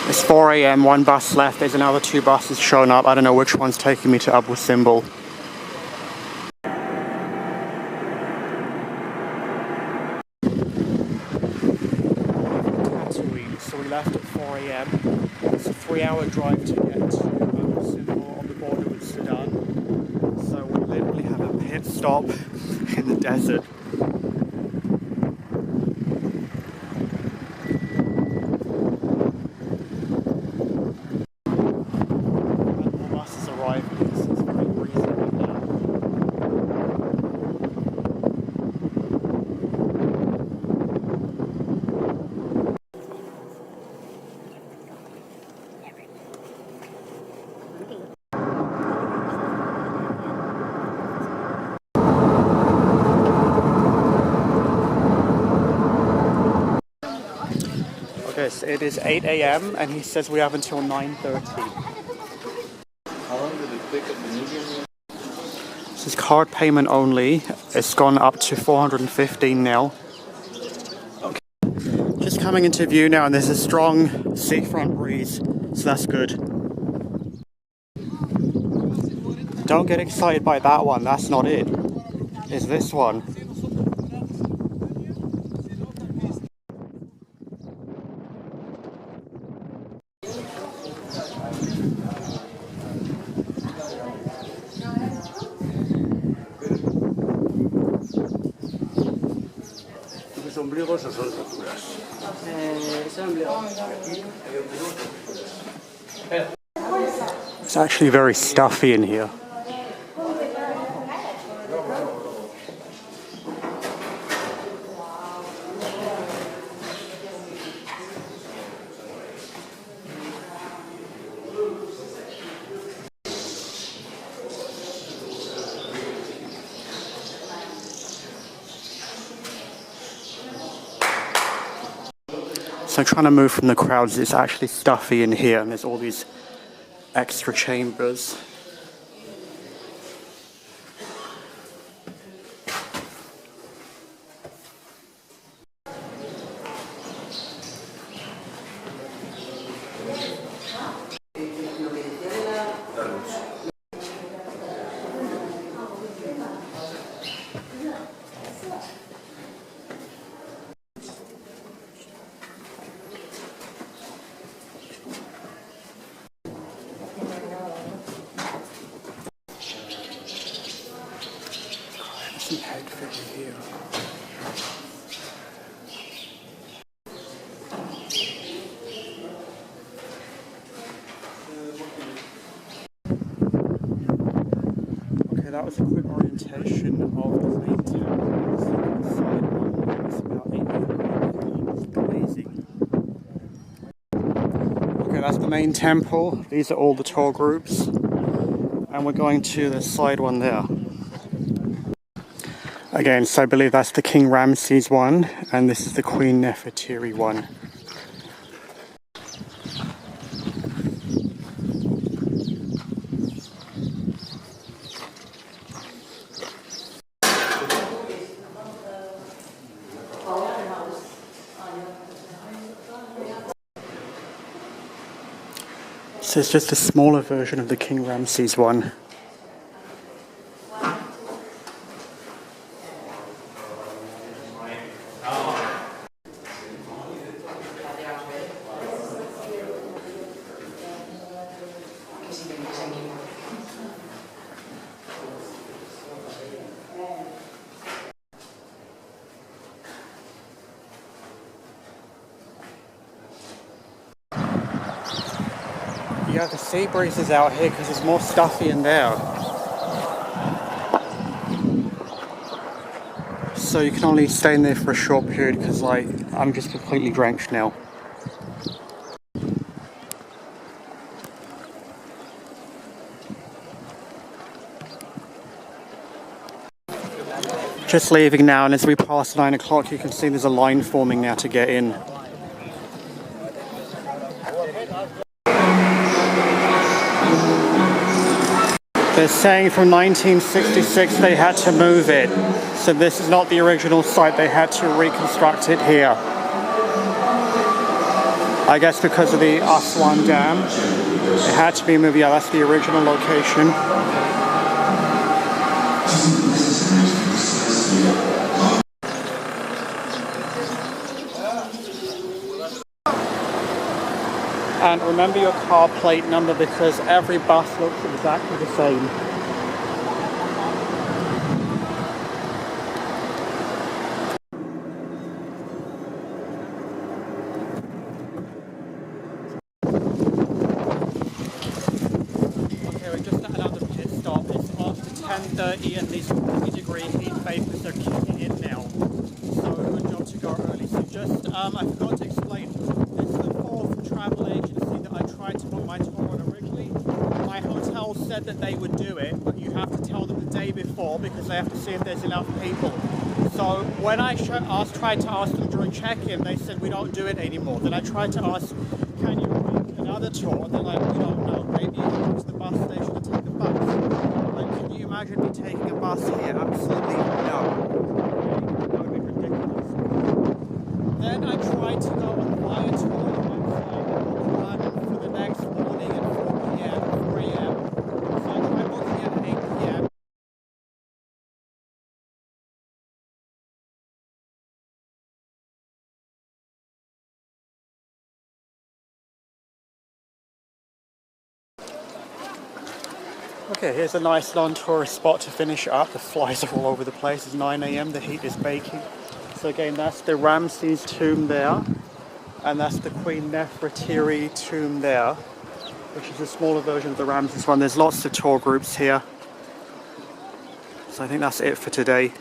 It's 4 a.m, one bus left, there's another 2 buses showing up. I don't know which one's taking me to Abu Simbel. So we left at 4 a.m. It's a 3-hour drive to get to Abu Simbel on the border with Sudan. So we literally have a pit stop in the desert. It is 8 a.m. and he says we have until 9:30. How long did it take at the museum? This is card payment only. It's gone up to 415 now. Okay. Just coming into view now, and there's a strong seafront breeze, so that's good. Don't get excited by that one, that's not it. It's this one. It's actually very stuffy in here. So trying to move from the crowds, it's actually stuffy in here, and there's all these extra chambers. Head figure here. Okay, that was a quick orientation of the main temple. It's about 8 It's blazing. Okay, that's the main temple. These are all the tour groups. And we're going to the side one there. Again, so I believe that's the King Ramses one, and this is the Queen Nefertari one. So it's just a smaller version of the King Ramses one. Yeah, the sea breeze is out here because there's more stuffy in there. So you can only stay in there for a short period because, like, I'm just completely drenched now. Just leaving now, and as we pass 9 o'clock, you can see there's a line forming now to get in. They're saying from 1966 they had to move it. So this is not the original site, they had to reconstruct it here. I guess because of the Aswan Dam, it had to be moved. Yeah, that's the original location. And remember your car plate number because every bus looks exactly the same. Okay, we're just at another pit stop. It's after 10:30 and these 50-degree heat vapors are kicking in now. So good job to go early. So just, I forgot to explain. This is the fourth travel agency that I tried to book my tour on originally. My hotel said that they would do it, but you have to tell them the day before because they have to see if there's enough people. So when I tried to ask them during check-in, they said we don't do it anymore. Then I tried to ask, can you book another tour? And they're like, we don't know. Maybe you can go to the bus station and take a bus. Like, can you imagine me taking a bus here? Absolutely no. That would be ridiculous. Then I tried to go on via tour on the website for the next morning at 4 p.m., 4 a.m. So I tried booking at 8 p.m. Okay, here's a nice non-tourist spot to finish up. The flies are all over the place. It's 9 a.m. The heat is baking. So again, that's the Ramses tomb there. And that's the Queen Nefertari tomb there, which is a smaller version of the Ramses one. There's lots of tour groups here. So I think that's it for today.